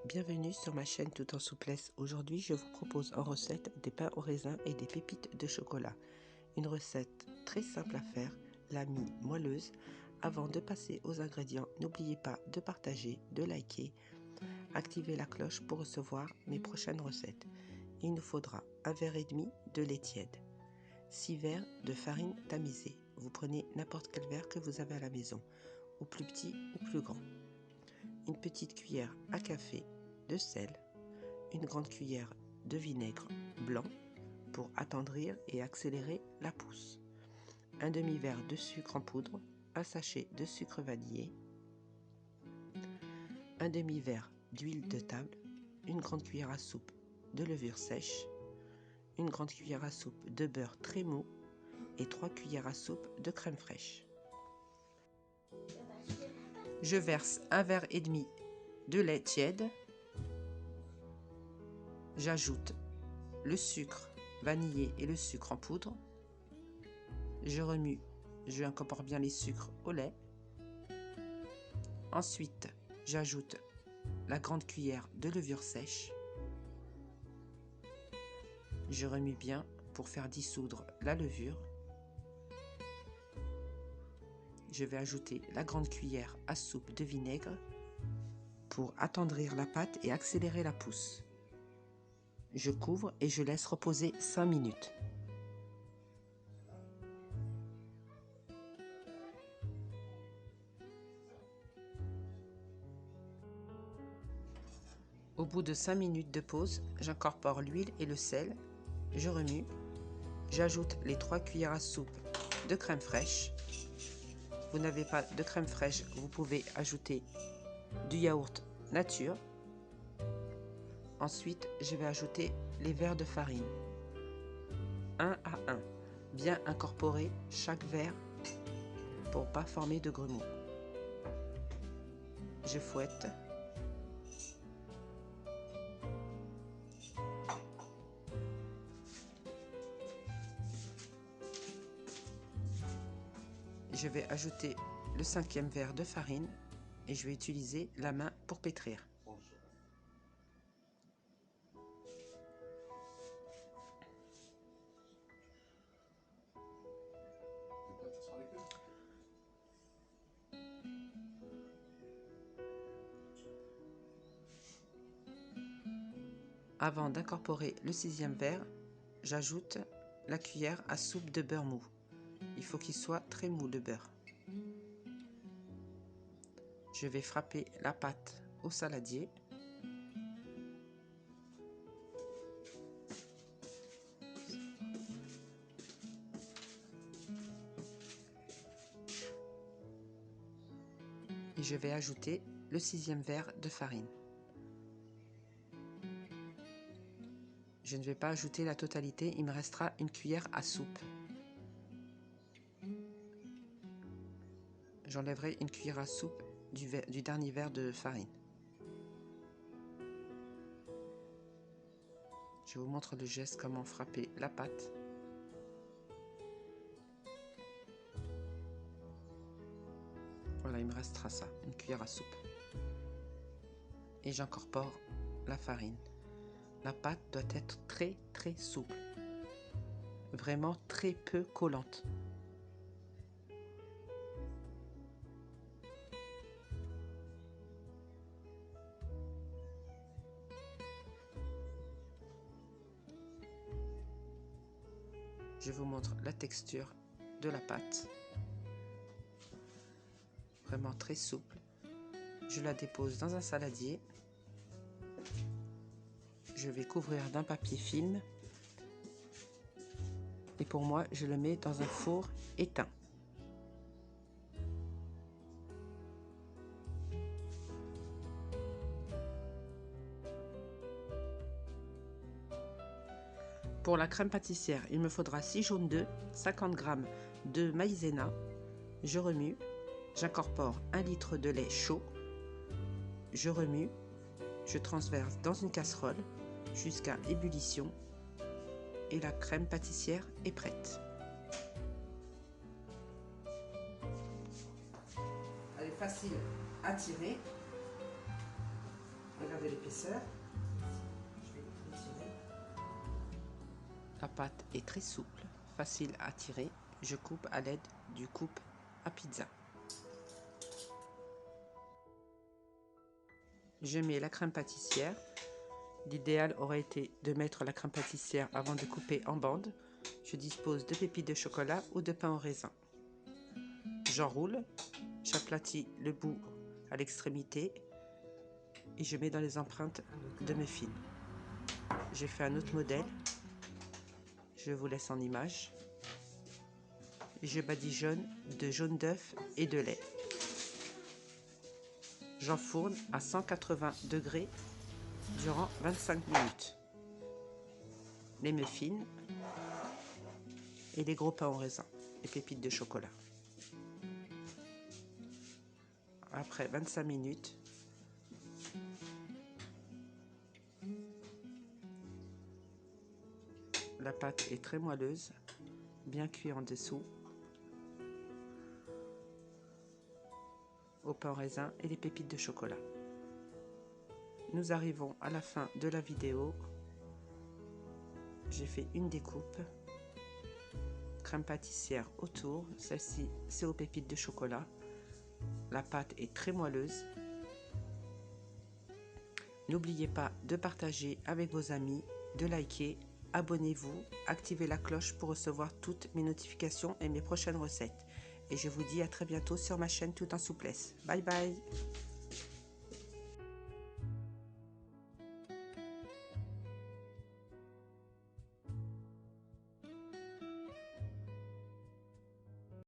Bienvenue sur ma chaîne Tout en souplesse. Aujourd'hui, je vous propose en recette des pains au raisin et des pépites de chocolat. Une recette très simple à faire, la mi-moelleuse. Avant de passer aux ingrédients, n'oubliez pas de partager, de liker, activer la cloche pour recevoir mes prochaines recettes. Il nous faudra un verre et demi de lait tiède, 6 verres de farine tamisée. Vous prenez n'importe quel verre que vous avez à la maison, ou plus petit ou plus grand. Une petite cuillère à café de sel, une grande cuillère de vinaigre blanc pour attendrir et accélérer la pousse, un demi-verre de sucre en poudre, un sachet de sucre vanillé, un demi-verre d'huile de table, une grande cuillère à soupe de levure sèche, une grande cuillère à soupe de beurre très mou et 3 cuillères à soupe de crème fraîche. Je verse un verre et demi de lait tiède. J'ajoute le sucre vanillé et le sucre en poudre. Je remue, je incorpore bien les sucres au lait. Ensuite, j'ajoute la grande cuillère de levure sèche. Je remue bien pour faire dissoudre la levure. Je vais ajouter la grande cuillère à soupe de vinaigre pour attendrir la pâte et accélérer la pousse. Je couvre et je laisse reposer 5 minutes. Au bout de 5 minutes de pause, j'incorpore l'huile et le sel. Je remue. J'ajoute les 3 cuillères à soupe de crème fraîche. Vous n'avez pas de crème fraîche, vous pouvez ajouter du yaourt nature. Ensuite, je vais ajouter les verres de farine, 1 à 1. Bien incorporer chaque verre pour ne pas former de grelots. Je fouette. Je vais ajouter le 5e verre de farine et je vais utiliser la main pour pétrir. Avant d'incorporer le 6e verre, j'ajoute la cuillère à soupe de beurre mou. Il faut qu'il soit très mou le beurre. Je vais frapper la pâte au saladier. Et je vais ajouter le 6e verre de farine. Je ne vais pas ajouter la totalité, il me restera une cuillère à soupe. J'enlèverai une cuillère à soupe du dernier verre de farine. Je vous montre le geste, comment frapper la pâte. Voilà, il me restera ça, une cuillère à soupe. Et j'incorpore la farine. La pâte doit être très très souple, vraiment très peu collante. Je vous montre la texture de la pâte, vraiment très souple. Je la dépose dans un saladier. Je vais couvrir d'un papier film. Et pour moi, je le mets dans un four éteint. Pour la crème pâtissière, il me faudra 6 jaunes d'œufs, 50 g de maïzena. Je remue. J'incorpore 1 litre de lait chaud. Je remue. Je transverse dans une casserole jusqu'à ébullition. Et la crème pâtissière est prête. Elle est facile à tirer. Elle Regardez l'épaisseur. La pâte est très souple, facile à tirer. Je coupe à l'aide du coupe à pizza. Je mets la crème pâtissière. L'idéal aurait été de mettre la crème pâtissière avant de couper en bandes. Je dispose de pépites de chocolat ou de pain au raisin. J'enroule, j'aplatis le bout à l'extrémité et je mets dans les empreintes de muffins. J'ai fait un autre modèle. Je vous laisse en image. Je badigeonne de jaune d'œuf et de lait. J'enfourne à 180 degrés durant 25 minutes. Les muffins et les gros pains au raisin, les pépites de chocolat. Après 25 minutes, la pâte est très moelleuse, bien cuite en dessous, au pain au raisin et les pépites de chocolat. Nous arrivons à la fin de la vidéo. J'ai fait une découpe, crème pâtissière autour, celle-ci c'est aux pépites de chocolat. La pâte est très moelleuse. N'oubliez pas de partager avec vos amis, de liker, abonnez-vous, activez la cloche pour recevoir toutes mes notifications et mes prochaines recettes. Et je vous dis à très bientôt sur ma chaîne Tout en souplesse. Bye bye!